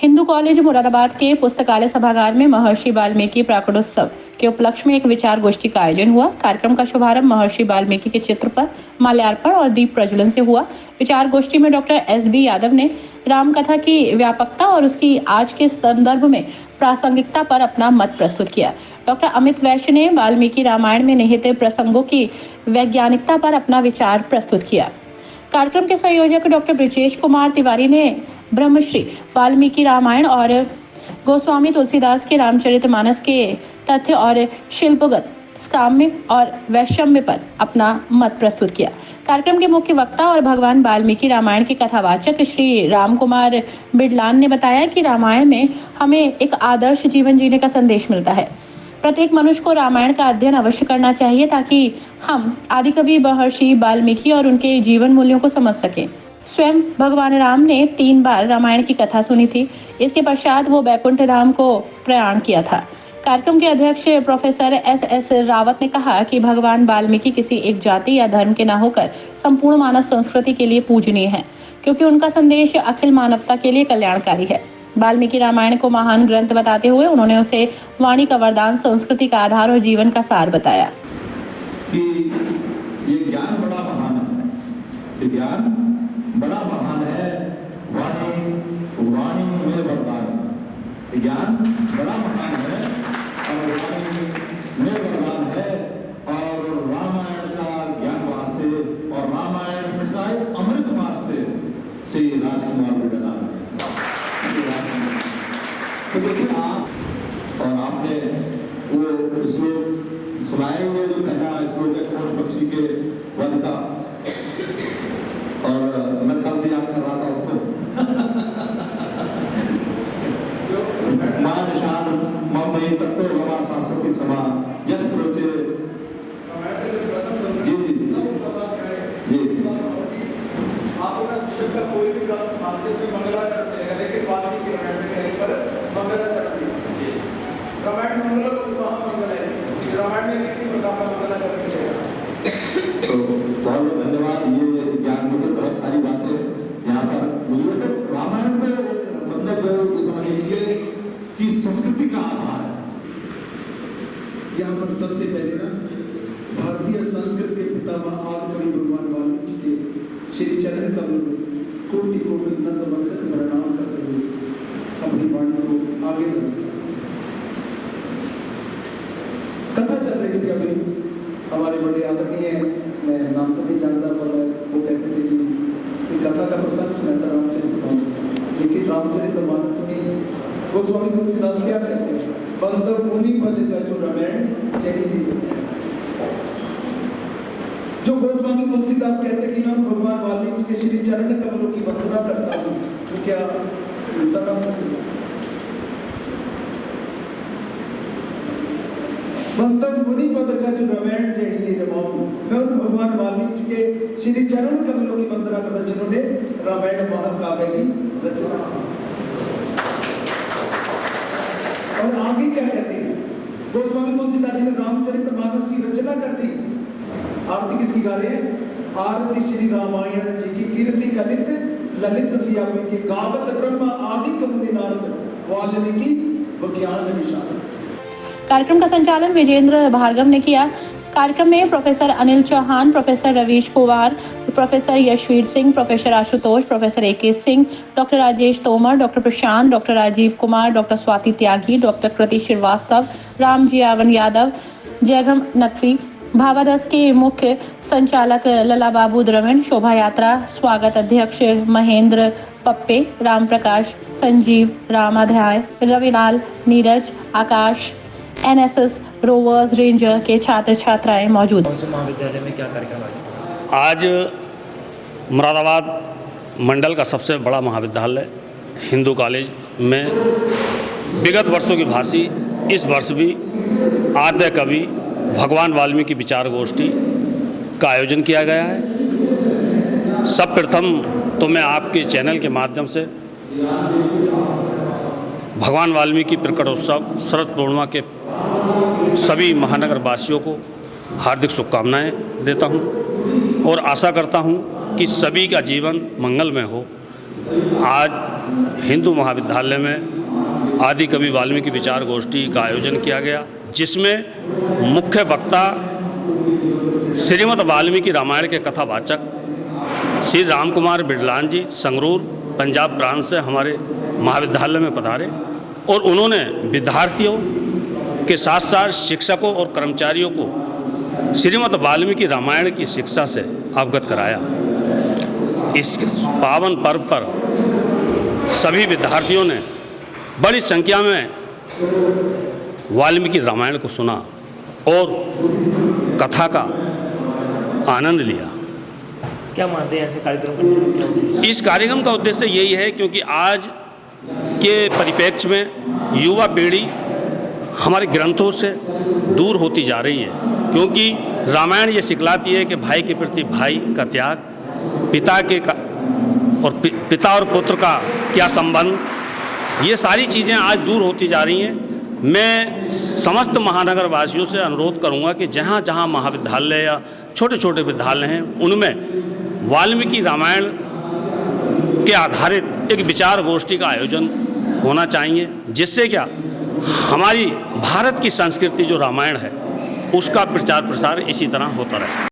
Hindu college Moradabad के पुस्तकालय सभागार में महर्षि वाल्मीकि प्राकटोत्सव के उपलक्ष्य में एक विचार गोष्ठी का आयोजन हुआ। कार्यक्रम का शुभारंभ महर्षि वाल्मीकि के चित्र पर माल्यार्पण और दीप प्रज्वलन से हुआ। विचार गोष्ठी में डॉक्टर एस.बी. यादव ने राम कथा की व्यापकता और उसकी आज के संदर्भ में प्रासंगिकता पर अपना मत प्रस्तुत किया। डॉक्टर अमित वैश्य ने वाल्मीकि रामायण में निहित प्रसंगों की वैज्ञानिकता पर अपना विचार प्रस्तुत किया। कार्यक्रम के संयोजक डॉक्टर ब्रिजेश कुमार तिवारी ने ब्रह्मश्री वाल्मीकि रामायण और गोस्वामी तुलसीदास के रामचरितमानस के तथ्य और शिल्पगत काम्य और वैषम्य पर अपना मत प्रस्तुत किया। कार्यक्रम के मुख्य वक्ता और भगवान वाल्मीकि रामायण के कथावाचक श्री राम कुमार बिडलान ने बताया कि रामायण में हमें एक आदर्श जीवन जीने का संदेश मिलता है। प्रत्येक मनुष्य को रामायण का अध्ययन अवश्य करना चाहिए ताकि हम आदिकवि महर्षि वाल्मीकि और उनके जीवन मूल्यों को समझ सकें। स्वयं भगवान राम ने 3 बार रामायण की कथा सुनी थी। इसके पश्चात वो बैकुंठ धाम को प्रयाण किया था। कार्यक्रम के अध्यक्ष प्रोफेसर एस रावत ने कहा कि भगवान वाल्मीकि किसी एक जाति या धर्म के न होकर संपूर्ण मानव संस्कृति के लिए पूजनीय है, क्योंकि उनका संदेश अखिल मानवता के लिए कल्याणकारी है। वाल्मीकि रामायण को महान ग्रंथ बताते हुए उन्होंने उसे वाणी का वरदान, संस्कृति का आधार और जीवन का सार बताया। कि ये ज्ञान बड़ा महान है, ये ज्ञान बड़ा महान है, वाणी में वरदान है। ये ज्ञान बड़ा महान है और वाणी में वरदान है। और रामायण का ज्ञान वास्ते और रामायण का अमृत वास्ते श्री राजकुमार बिडलान है। तो देखिए आप और आपने वो श्लोक सुनाएंगे जो पहला श्लोक है खोज पक्षी के वध का, और मैं कल से याद कर रहा था उसको मान शान मम नहीं तत्व लवा शास्त्री सभा यद क्रोचे जी का कोई भी ग्रंथ भारतीय से मंगलाचरण देगा, लेकिन वाल्मीकि रामायण में कहीं पर मंगलाचरण नहीं। रामायण मंगल को महामंगल है, रामायण में किसी प्रकार का मंगलाचरण नहीं है। तो बहुत धन्यवाद। ये ज्ञान में बहुत सारी बातें यहाँ पर मिली। तो रामायण तो मतलब ये समझ लीजिए कि संस्कृति का आधार है। यहाँ पर सबसे पहले ना भारतीय संस्कृत के पितामह आदिकवि भगवान वाल्मीकि के श्री चरण कमल में कोटि कोटि नतमस्तक प्रणाम करते हुए अपनी वाणी को आगे बढ़ाते। कथा चल रही थी अभी, हमारे बड़े आदरणीय, मैं नाम तो नहीं जानता पर वो कहते थे कि कथा का प्रसंग सुना था रामचरितमानस का, लेकिन रामचरितमानस में गोस्वामी तुलसीदास क्या कहते हैं? बंदर मुनि पद का जो रामायण जय। जो गोस्वामी तुलसीदास कहते हैं कि मैं भगवान वाल्मीकि के श्री चरण कमलों की वंदना करता हूँ, तो क्या उल्टा ना बंदर मुनि पद का जो रामायण जय ही रमाऊं, मैं उन भगवान वाल्मीकि के श्री चरण कमलों की वंदना करता जिन्होंने रामायण महाकाव्य की रचना। और आगे क्या कहते हैं? गोस्वामी तुलसीदास जी ने रामचरितमानस की रचना कर दी। आरती किसकी गा रहे हैं? आरती श्री रामायण जी की कीर्ति कलित ललित सियापी के गावत ब्रह्म आदि कमुनि नारद वाल्मीकि विज्ञान विशारद। कार्यक्रम का संचालन विजेंद्र भार्गव ने किया। कार्यक्रम में professor Anil Chauhan, professor Ravish Kumar, professor Yashveer Singh, professor Ashutosh, professor A K. Singh, doctor Rajesh Tomar, doctor Prashant, doctor Rajiv Kumar, doctor Swati Tyagi, doctor Kriti Srivastava, Ramji Awan Yadav, जयगम Naqvi, भावादस के मुख्य संचालक लला बाबू द्रविड़, शोभा यात्रा स्वागत अध्यक्ष महेंद्र पप्पे, राम प्रकाश, संजीव, रामाध्याय, रविलाल, नीरज, आकाश, एनएसएस, रोवर्स, रेंजर के छात्र छात्राएं मौजूद। महाविद्यालय में क्या कार्यक्रम आज मुरादाबाद मंडल का सबसे बड़ा महाविद्यालय हिंदू कॉलेज में विगत वर्षों की भांति इस वर्ष भी आद्य कवि भगवान वाल्मीकि विचार गोष्ठी का आयोजन किया गया है। सब प्रथम तो मैं आपके चैनल के माध्यम से भगवान वाल्मीकि प्रकटोत्सव शरद पूर्णिमा के सभी महानगर वासियों को हार्दिक शुभकामनाएं देता हूं और आशा करता हूं कि सभी का जीवन मंगलमय हो आज हिंदू महाविद्यालय में आदि कवि वाल्मीकि विचार गोष्ठी का आयोजन किया गया, जिसमें मुख्य वक्ता श्रीमद् वाल्मीकि रामायण के कथावाचक श्री राम कुमार बिडलान जी संगरूर पंजाब प्रांत से हमारे महाविद्यालय में पधारे और उन्होंने विद्यार्थियों के साथ साथ शिक्षकों और कर्मचारियों को श्रीमद् वाल्मीकि रामायण की शिक्षा से अवगत कराया। इस पावन पर्व पर सभी विद्यार्थियों ने बड़ी संख्या में वाल्मीकि रामायण को सुना और कथा का आनंद लिया। क्या मानते हैं ऐसे कार्यक्रम करने का? इस कार्यक्रम का उद्देश्य यही है क्योंकि आज के परिप्रेक्ष्य में युवा पीढ़ी हमारे ग्रंथों से दूर होती जा रही है, क्योंकि रामायण ये सिखलाती है कि भाई के प्रति भाई का त्याग, पिता और पुत्र का क्या संबंध, ये सारी चीज़ें आज दूर होती जा रही हैं। मैं समस्त महानगर वासियों से अनुरोध करूंगा कि जहाँ जहाँ महाविद्यालय या छोटे छोटे विद्यालय हैं उनमें वाल्मीकि रामायण के आधारित एक विचार गोष्ठी का आयोजन होना चाहिए, जिससे क्या हमारी भारत की संस्कृति जो रामायण है उसका प्रचार प्रसार इसी तरह होता रहे।